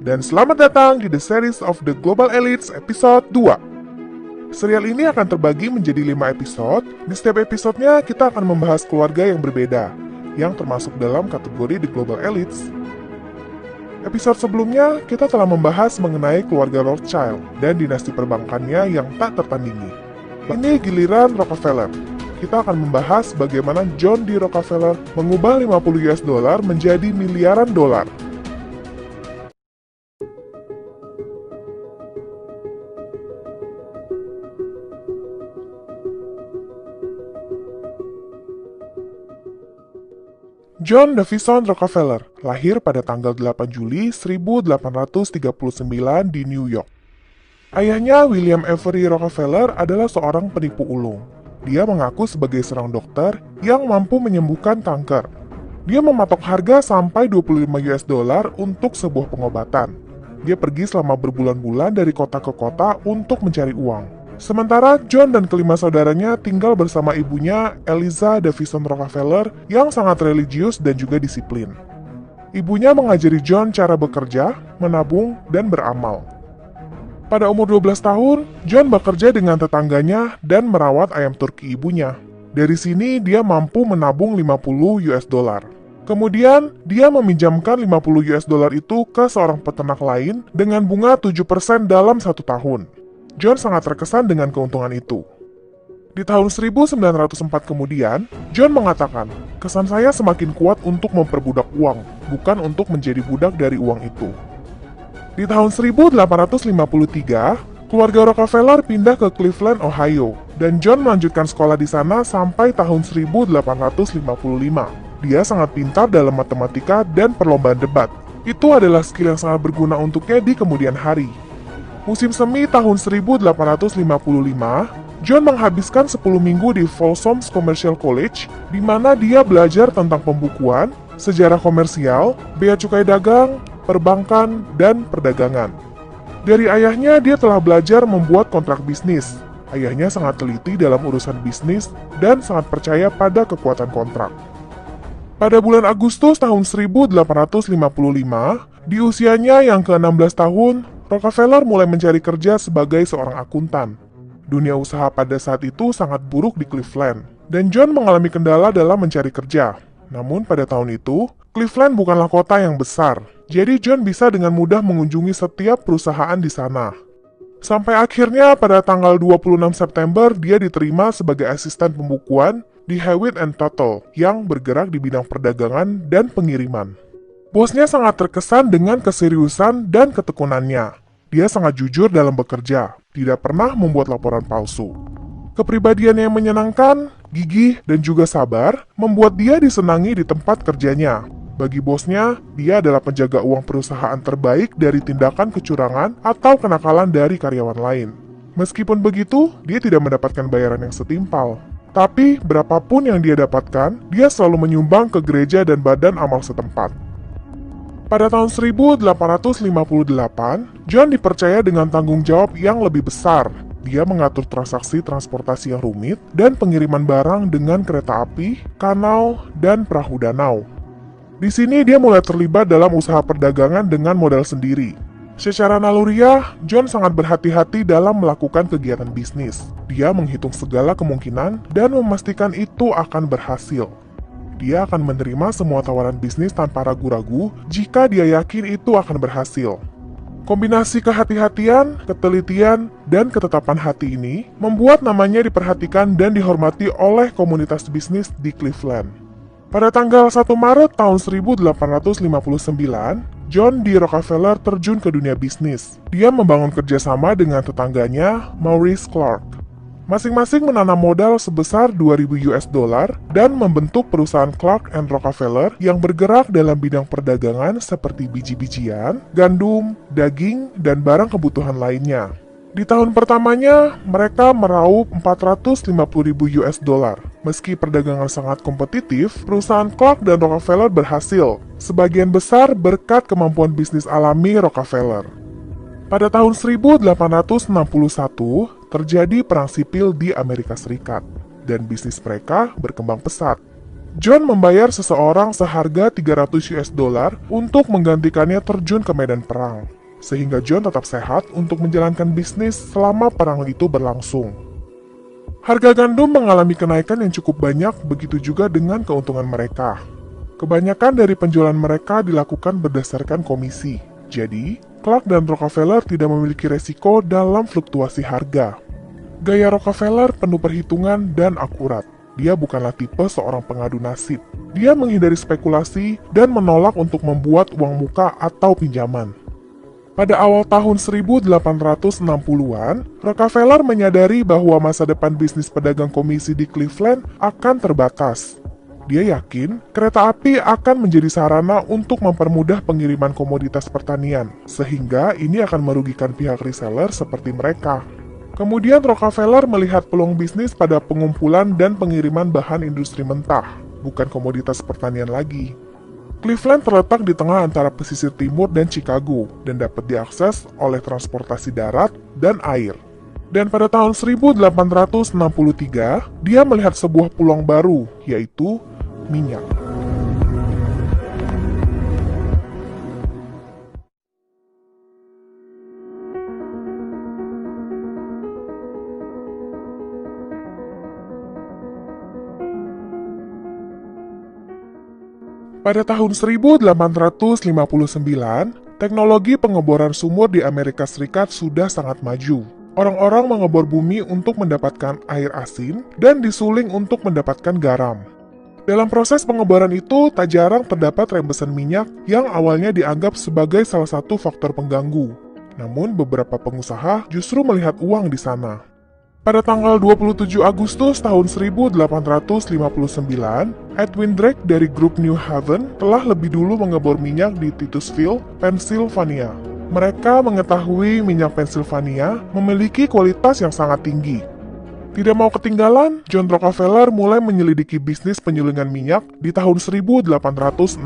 dan selamat datang di The Series of the Global Elites episode 2. Serial ini akan terbagi menjadi 5 episode. Di setiap episodenya kita akan membahas keluarga yang berbeda, yang termasuk dalam kategori The Global Elites. Episode sebelumnya, kita telah membahas mengenai keluarga Rothschild dan dinasti perbankannya yang tak tertandingi. Ini giliran Rockefeller. Kita akan membahas bagaimana John D. Rockefeller mengubah 50 US dollar menjadi miliaran dolar. John Davison Rockefeller lahir pada tanggal 8 Juli 1839 di New York. Ayahnya, William Avery Rockefeller, adalah seorang penipu ulung. Dia mengaku sebagai seorang dokter yang mampu menyembuhkan kanker. Dia mematok harga sampai 25 US dollar untuk sebuah pengobatan. Dia pergi selama berbulan-bulan dari kota ke kota untuk mencari uang. Sementara John dan kelima saudaranya tinggal bersama ibunya, Eliza Davison Rockefeller, yang sangat religius dan juga disiplin. Ibunya mengajari John cara bekerja, menabung, dan beramal. Pada umur 12 tahun, John bekerja dengan tetangganya dan merawat ayam turki ibunya. Dari sini dia mampu menabung 50 US dollar. Kemudian, dia meminjamkan 50 US dollar itu ke seorang peternak lain dengan bunga 7% dalam 1 tahun. John sangat terkesan dengan keuntungan itu. Di tahun 1904 kemudian, John mengatakan, "Kesan saya semakin kuat untuk memperbudak uang, bukan untuk menjadi budak dari uang itu." Di tahun 1853, keluarga Rockefeller pindah ke Cleveland, Ohio, dan John melanjutkan sekolah di sana sampai tahun 1855. Dia sangat pintar dalam matematika dan perlombaan debat. Itu adalah skill yang sangat berguna untuknya di kemudian hari. Musim semi tahun 1855, John menghabiskan 10 minggu di Folsoms Commercial College, di mana dia belajar tentang pembukuan, sejarah komersial, bea cukai dagang, perbankan, dan perdagangan. Dari ayahnya, dia telah belajar membuat kontrak bisnis. Ayahnya sangat teliti dalam urusan bisnis dan sangat percaya pada kekuatan kontrak. Pada bulan Agustus tahun 1855, di usianya yang ke-16 tahun, Rockefeller mulai mencari kerja sebagai seorang akuntan. Dunia usaha pada saat itu sangat buruk di Cleveland, dan John mengalami kendala dalam mencari kerja. Namun pada tahun itu, Cleveland bukanlah kota yang besar, jadi John bisa dengan mudah mengunjungi setiap perusahaan di sana. Sampai akhirnya pada tanggal 26 September dia diterima sebagai asisten pembukuan di Hewitt & Tuttle yang bergerak di bidang perdagangan dan pengiriman. Bosnya sangat terkesan dengan keseriusan dan ketekunannya. Dia sangat jujur dalam bekerja, tidak pernah membuat laporan palsu. Kepribadian yang menyenangkan, gigih, dan juga sabar membuat dia disenangi di tempat kerjanya. Bagi bosnya, dia adalah penjaga uang perusahaan terbaik dari tindakan kecurangan atau kenakalan dari karyawan lain. Meskipun begitu, dia tidak mendapatkan bayaran yang setimpal. Tapi, berapapun yang dia dapatkan, dia selalu menyumbang ke gereja dan badan amal setempat. Pada tahun 1858, John dipercaya dengan tanggung jawab yang lebih besar. Dia mengatur transaksi transportasi yang rumit dan pengiriman barang dengan kereta api, kanal, dan perahu danau. Di sini dia mulai terlibat dalam usaha perdagangan dengan modal sendiri. Secara naluriah, John sangat berhati-hati dalam melakukan kegiatan bisnis. Dia menghitung segala kemungkinan dan memastikan itu akan berhasil. Dia akan menerima semua tawaran bisnis tanpa ragu-ragu jika dia yakin itu akan berhasil. Kombinasi kehati-hatian, ketelitian, dan ketetapan hati ini membuat namanya diperhatikan dan dihormati oleh komunitas bisnis di Cleveland. Pada tanggal 1 Maret tahun 1859, John D. Rockefeller terjun ke dunia bisnis. Dia membangun kerjasama dengan tetangganya, Maurice Clark. Masing-masing menanam modal sebesar 2.000 US dollar dan membentuk perusahaan Clark & Rockefeller yang bergerak dalam bidang perdagangan seperti biji-bijian, gandum, daging, dan barang kebutuhan lainnya. Di tahun pertamanya, mereka meraup 450.000 US dollar. Meski perdagangan sangat kompetitif, perusahaan Clark dan Rockefeller berhasil, sebagian besar berkat kemampuan bisnis alami Rockefeller. Pada tahun 1861, terjadi perang sipil di Amerika Serikat, dan bisnis mereka berkembang pesat. John membayar seseorang seharga 300 US dollar untuk menggantikannya terjun ke medan perang, sehingga John tetap sehat untuk menjalankan bisnis selama perang itu berlangsung. Harga gandum mengalami kenaikan yang cukup banyak, begitu juga dengan keuntungan mereka. Kebanyakan dari penjualan mereka dilakukan berdasarkan komisi, jadi Clark dan Rockefeller tidak memiliki resiko dalam fluktuasi harga. Gaya Rockefeller penuh perhitungan dan akurat. Dia bukanlah tipe seorang pengadu nasib. Dia menghindari spekulasi dan menolak untuk membuat uang muka atau pinjaman. Pada awal tahun 1860-an, Rockefeller menyadari bahwa masa depan bisnis pedagang komisi di Cleveland akan terbatas. Dia yakin kereta api akan menjadi sarana untuk mempermudah pengiriman komoditas pertanian, sehingga ini akan merugikan pihak reseller seperti mereka. Kemudian Rockefeller melihat peluang bisnis pada pengumpulan dan pengiriman bahan industri mentah, bukan komoditas pertanian lagi. Cleveland terletak di tengah antara pesisir timur dan Chicago, dan dapat diakses oleh transportasi darat dan air. Dan pada tahun 1863, dia melihat sebuah peluang baru, yaitu minyak. Pada tahun 1859, teknologi pengeboran sumur di Amerika Serikat sudah sangat maju. Orang-orang mengebor bumi untuk mendapatkan air asin dan disuling untuk mendapatkan garam. Dalam proses pengeboran itu, tak jarang terdapat rembesan minyak yang awalnya dianggap sebagai salah satu faktor pengganggu. Namun, beberapa pengusaha justru melihat uang di sana. Pada tanggal 27 Agustus tahun 1859, Edwin Drake dari grup New Haven telah lebih dulu mengebor minyak di Titusville, Pennsylvania. Mereka mengetahui minyak Pennsylvania memiliki kualitas yang sangat tinggi. Tidak mau ketinggalan, John Rockefeller mulai menyelidiki bisnis penyulingan minyak di tahun 1862.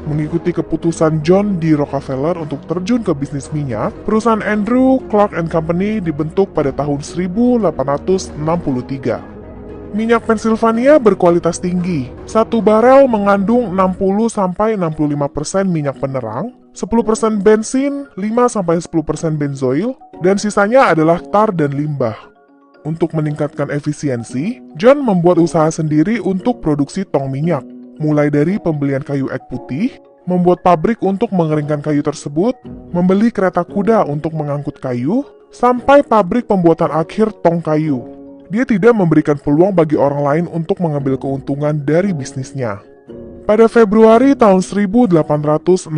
Mengikuti keputusan John D. Rockefeller untuk terjun ke bisnis minyak, perusahaan Andrew, Clark and Company dibentuk pada tahun 1863. Minyak Pennsylvania berkualitas tinggi. Satu barel mengandung 60-65% minyak penerang, 10% bensin, 5-10% benzoil, dan sisanya adalah tar dan limbah. Untuk meningkatkan efisiensi, John membuat usaha sendiri untuk produksi tong minyak, mulai dari pembelian kayu ek putih, membuat pabrik untuk mengeringkan kayu tersebut, membeli kereta kuda untuk mengangkut kayu, sampai pabrik pembuatan akhir tong kayu. Dia tidak memberikan peluang bagi orang lain untuk mengambil keuntungan dari bisnisnya. Pada Februari tahun 1865,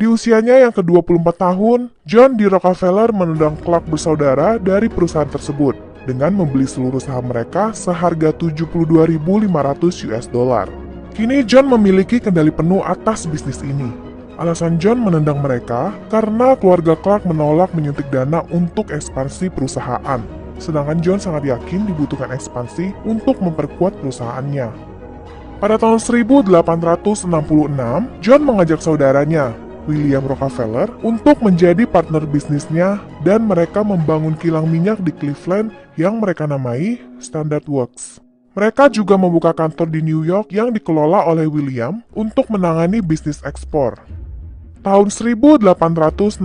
di usianya yang ke-24 tahun, John D. Rockefeller menendang Clark bersaudara dari perusahaan tersebut dengan membeli seluruh saham mereka seharga 72.500 US dollar. Kini John memiliki kendali penuh atas bisnis ini. Alasan John menendang mereka karena keluarga Clark menolak menyuntik dana untuk ekspansi perusahaan, sedangkan John sangat yakin dibutuhkan ekspansi untuk memperkuat perusahaannya. Pada tahun 1866, John mengajak saudaranya, William Rockefeller, untuk menjadi partner bisnisnya dan mereka membangun kilang minyak di Cleveland yang mereka namai Standard Works. Mereka juga membuka kantor di New York yang dikelola oleh William untuk menangani bisnis ekspor. Tahun 1867,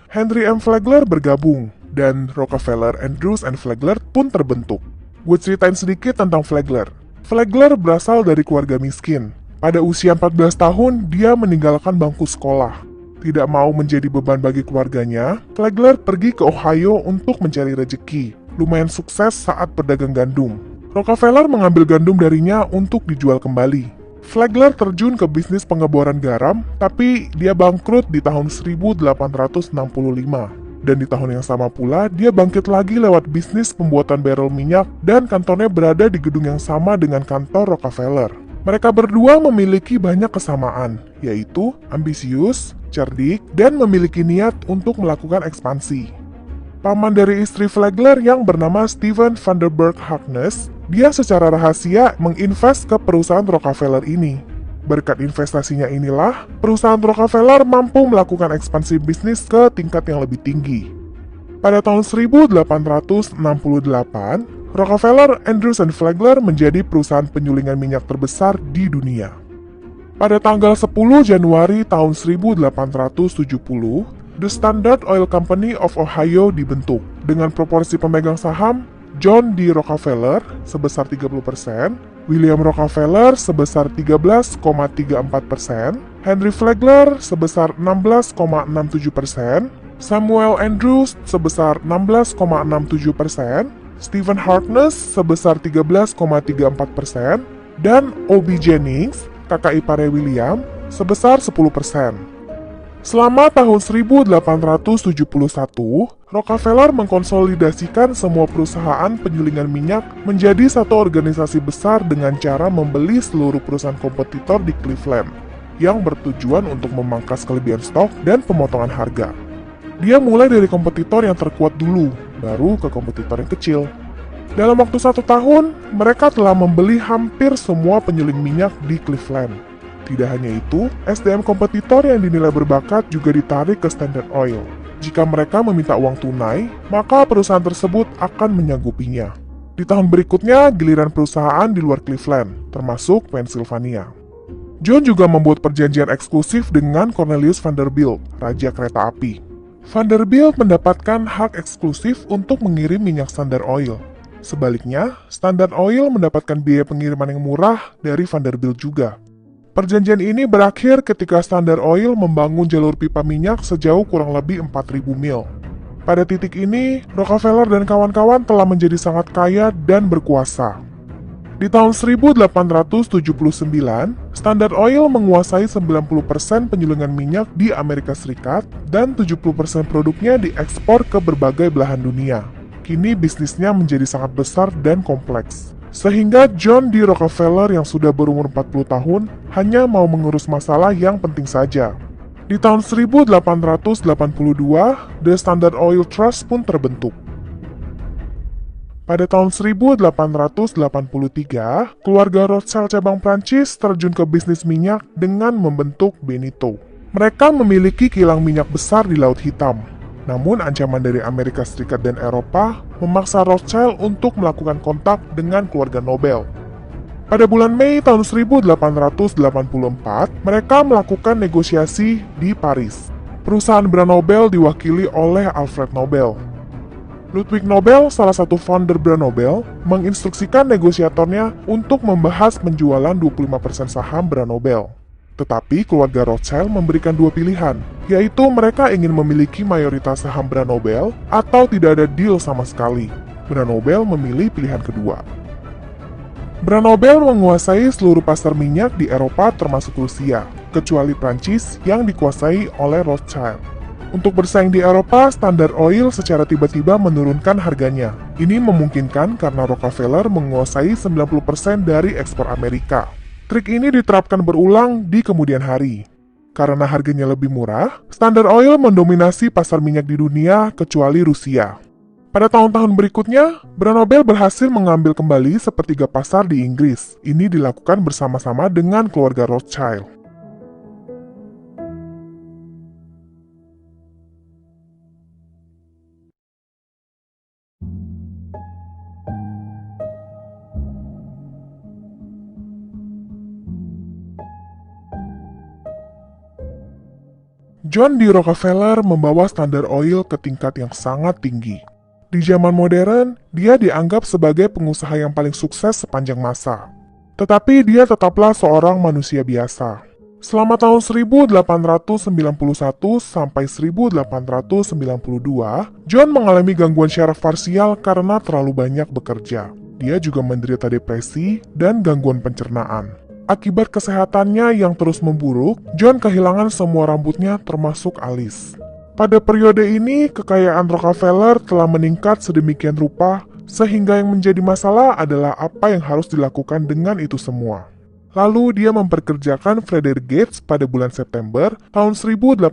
Henry M. Flagler bergabung, dan Rockefeller, Andrews and Flagler pun terbentuk. Gue ceritain sedikit tentang Flagler. Flagler berasal dari keluarga miskin. Pada usia 14 tahun, dia meninggalkan bangku sekolah. Tidak mau menjadi beban bagi keluarganya, Flagler pergi ke Ohio untuk mencari rejeki. Lumayan sukses saat berdagang gandum. Rockefeller mengambil gandum darinya untuk dijual kembali. Flagler terjun ke bisnis pengeboran garam, tapi dia bangkrut di tahun 1865. Dan di tahun yang sama pula, dia bangkit lagi lewat bisnis pembuatan barrel minyak dan kantornya berada di gedung yang sama dengan kantor Rockefeller. Mereka berdua memiliki banyak kesamaan, yaitu ambisius, cerdik, dan memiliki niat untuk melakukan ekspansi. Paman dari istri Flagler yang bernama Stephen Vanderburg Harkness, dia secara rahasia menginvest ke perusahaan Rockefeller ini. Berkat investasinya inilah, perusahaan Rockefeller mampu melakukan ekspansi bisnis ke tingkat yang lebih tinggi. Pada tahun 1868, Rockefeller, Andrews, dan Flagler menjadi perusahaan penyulingan minyak terbesar di dunia. Pada tanggal 10 Januari tahun 1870, The Standard Oil Company of Ohio dibentuk dengan proporsi pemegang saham John D. Rockefeller sebesar 30%, William Rockefeller sebesar 13,34%, Henry Flagler sebesar 16,67%, Samuel Andrews sebesar 16,67%, Stephen Harkness sebesar 13,34%, dan O.B. Jennings, kakak iparnya William, sebesar 10%. Selama tahun 1871, Rockefeller mengkonsolidasikan semua perusahaan penyulingan minyak menjadi satu organisasi besar dengan cara membeli seluruh perusahaan kompetitor di Cleveland, yang bertujuan untuk memangkas kelebihan stok dan pemotongan harga. Dia mulai dari kompetitor yang terkuat dulu, baru ke kompetitor yang kecil. Dalam waktu 1 tahun, mereka telah membeli hampir semua penyuling minyak di Cleveland. Tidak hanya itu, SDM kompetitor yang dinilai berbakat juga ditarik ke Standard Oil. Jika mereka meminta uang tunai, maka perusahaan tersebut akan menyanggupinya. Di tahun berikutnya, giliran perusahaan di luar Cleveland, termasuk Pennsylvania. John juga membuat perjanjian eksklusif dengan Cornelius Vanderbilt, Raja Kereta Api. Vanderbilt mendapatkan hak eksklusif untuk mengirim minyak Standard Oil. Sebaliknya, Standard Oil mendapatkan biaya pengiriman yang murah dari Vanderbilt juga. Perjanjian ini berakhir ketika Standard Oil membangun jalur pipa minyak sejauh kurang lebih 4.000 mil. Pada titik ini, Rockefeller dan kawan-kawan telah menjadi sangat kaya dan berkuasa. Di tahun 1879, Standard Oil menguasai 90% penyulingan minyak di Amerika Serikat dan 70% produknya diekspor ke berbagai belahan dunia. Kini bisnisnya menjadi sangat besar dan kompleks. Sehingga John D. Rockefeller yang sudah berumur 40 tahun hanya mau mengurus masalah yang penting saja. Di tahun 1882, The Standard Oil Trust pun terbentuk. Pada tahun 1883, keluarga Rothschild cabang Prancis terjun ke bisnis minyak dengan membentuk Benito. Mereka memiliki kilang minyak besar di Laut Hitam. Namun ancaman dari Amerika Serikat dan Eropa memaksa Rothschild untuk melakukan kontak dengan keluarga Nobel. Pada bulan Mei tahun 1884, mereka melakukan negosiasi di Paris. Perusahaan brand Nobel diwakili oleh Alfred Nobel. Ludwig Nobel, salah satu founder brand Nobel, menginstruksikan negosiatornya untuk membahas penjualan 25% saham brand Nobel. Tetapi keluarga Rothschild memberikan 2 pilihan, yaitu mereka ingin memiliki mayoritas saham brand Nobel atau tidak ada deal sama sekali. Brand Nobel memilih pilihan kedua. Brand Nobel menguasai seluruh pasar minyak di Eropa termasuk Rusia, kecuali Prancis yang dikuasai oleh Rothschild. Untuk bersaing di Eropa, Standard Oil secara tiba-tiba menurunkan harganya. Ini memungkinkan karena Rockefeller menguasai 90% dari ekspor Amerika. Trik ini diterapkan berulang di kemudian hari. Karena harganya lebih murah, Standard Oil mendominasi pasar minyak di dunia kecuali Rusia. Pada tahun-tahun berikutnya, brand Nobel berhasil mengambil kembali sepertiga pasar di Inggris. Ini dilakukan bersama-sama dengan keluarga Rothschild. John D. Rockefeller membawa Standard Oil ke tingkat yang sangat tinggi. Di zaman modern, dia dianggap sebagai pengusaha yang paling sukses sepanjang masa. Tetapi dia tetaplah seorang manusia biasa. Selama tahun 1891 sampai 1892, John mengalami gangguan syaraf parsial karena terlalu banyak bekerja. Dia juga menderita depresi dan gangguan pencernaan. Akibat kesehatannya yang terus memburuk, John kehilangan semua rambutnya termasuk alis. Pada periode ini, kekayaan Rockefeller telah meningkat sedemikian rupa, sehingga yang menjadi masalah adalah apa yang harus dilakukan dengan itu semua. Lalu dia memperkerjakan Frederick Gates pada bulan September tahun 1891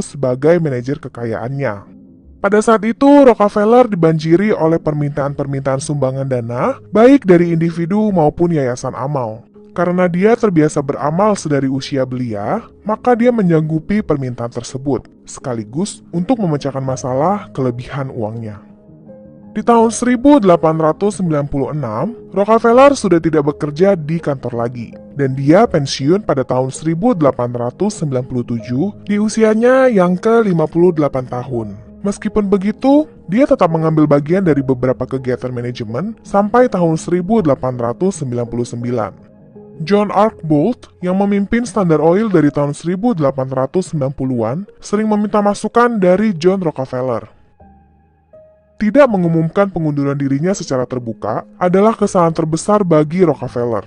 sebagai manajer kekayaannya. Pada saat itu, Rockefeller dibanjiri oleh permintaan-permintaan sumbangan dana, baik dari individu maupun yayasan amal. Karena dia terbiasa beramal sedari usia belia, maka dia menyanggupi permintaan tersebut, sekaligus untuk memecahkan masalah kelebihan uangnya. Di Di tahun 1896, Rockefeller sudah tidak bekerja di kantor lagi, dan dia pensiun pada tahun 1897 di usianya yang ke-58 tahun. Meskipun begitu, dia tetap mengambil bagian dari beberapa kegiatan manajemen sampai tahun 1899. John Archbold, yang memimpin Standard Oil dari tahun 1890-an, sering meminta masukan dari John Rockefeller. Tidak mengumumkan pengunduran dirinya secara terbuka adalah kesalahan terbesar bagi Rockefeller.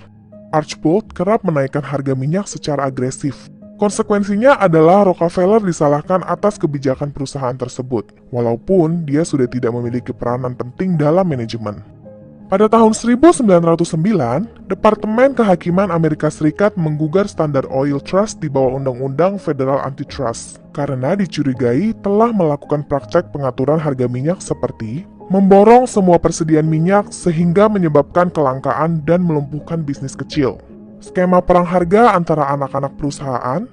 Archbold kerap menaikkan harga minyak secara agresif. Konsekuensinya adalah Rockefeller disalahkan atas kebijakan perusahaan tersebut, walaupun dia sudah tidak memiliki peranan penting dalam manajemen. Pada tahun 1909, Departemen Kehakiman Amerika Serikat menggugat Standard Oil Trust di bawah Undang-Undang Federal Antitrust karena dicurigai telah melakukan praktek pengaturan harga minyak seperti memborong semua persediaan minyak sehingga menyebabkan kelangkaan dan melumpuhkan bisnis kecil, skema perang harga antara anak-anak perusahaan,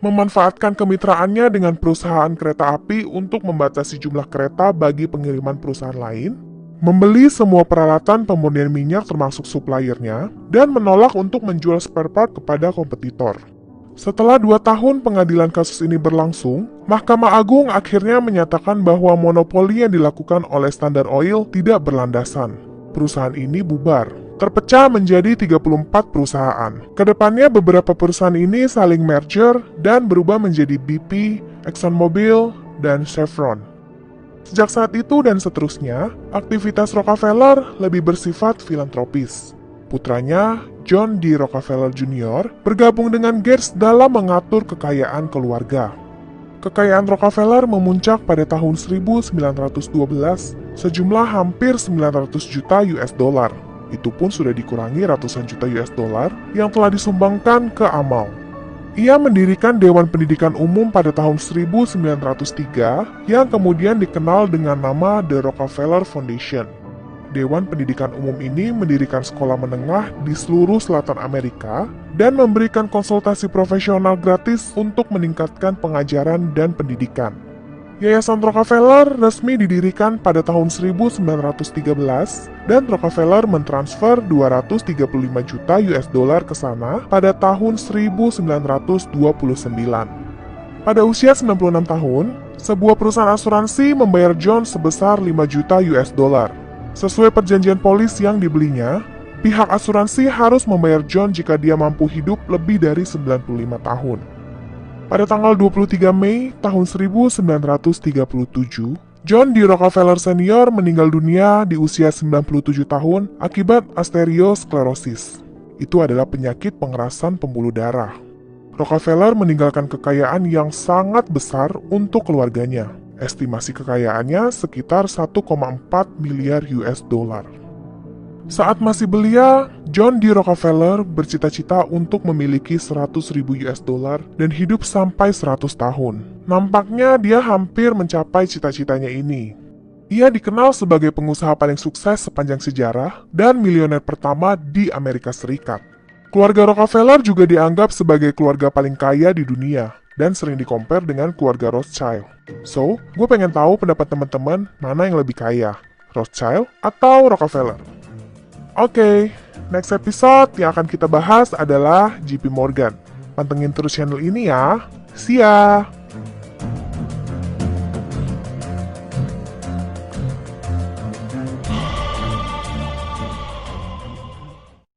memanfaatkan kemitraannya dengan perusahaan kereta api untuk membatasi jumlah kereta bagi pengiriman perusahaan lain, membeli semua peralatan pemurnian minyak termasuk suppliernya, dan menolak untuk menjual spare part kepada kompetitor. Setelah 2 tahun pengadilan kasus ini berlangsung, Mahkamah Agung akhirnya menyatakan bahwa monopoli yang dilakukan oleh Standard Oil tidak berlandasan. Perusahaan ini bubar, terpecah menjadi 34 perusahaan. Kedepannya beberapa perusahaan ini saling merger dan berubah menjadi BP, ExxonMobil, dan Chevron. Sejak saat itu dan seterusnya, aktivitas Rockefeller lebih bersifat filantropis. Putranya, John D. Rockefeller Jr., bergabung dengan Gates dalam mengatur kekayaan keluarga. Kekayaan Rockefeller memuncak pada tahun 1912 sejumlah hampir 900 juta US dollar. Itu pun sudah dikurangi ratusan juta US dollar yang telah disumbangkan ke amal. Ia mendirikan Dewan Pendidikan Umum pada tahun 1903 yang kemudian dikenal dengan nama The Rockefeller Foundation. Dewan Pendidikan Umum ini mendirikan sekolah menengah di seluruh selatan Amerika dan memberikan konsultasi profesional gratis untuk meningkatkan pengajaran dan pendidikan. Yayasan Rockefeller resmi didirikan pada tahun 1913 dan Rockefeller mentransfer 235 juta US dollar ke sana pada tahun 1929. Pada usia 96 tahun, sebuah perusahaan asuransi membayar John sebesar 5 juta US dollar. Sesuai perjanjian polis yang dibelinya, pihak asuransi harus membayar John jika dia mampu hidup lebih dari 95 tahun. Pada tanggal 23 Mei tahun 1937, John D. Rockefeller Senior meninggal dunia di usia 97 tahun akibat arteriosklerosis. Itu adalah penyakit pengerasan pembuluh darah. Rockefeller meninggalkan kekayaan yang sangat besar untuk keluarganya. Estimasi kekayaannya sekitar 1,4 miliar US dollar. Saat masih belia, John D. Rockefeller bercita-cita untuk memiliki 100.000 US dollar dan hidup sampai 100 tahun. Nampaknya dia hampir mencapai cita-citanya ini. Ia dikenal sebagai pengusaha paling sukses sepanjang sejarah dan milioner pertama di Amerika Serikat. Keluarga Rockefeller juga dianggap sebagai keluarga paling kaya di dunia dan sering di-compare dengan keluarga Rothschild. So, gue pengen tahu pendapat teman-teman mana yang lebih kaya, Rothschild atau Rockefeller? Oke, next episode yang akan kita bahas adalah JP Morgan. Pantengin terus channel ini ya. See ya!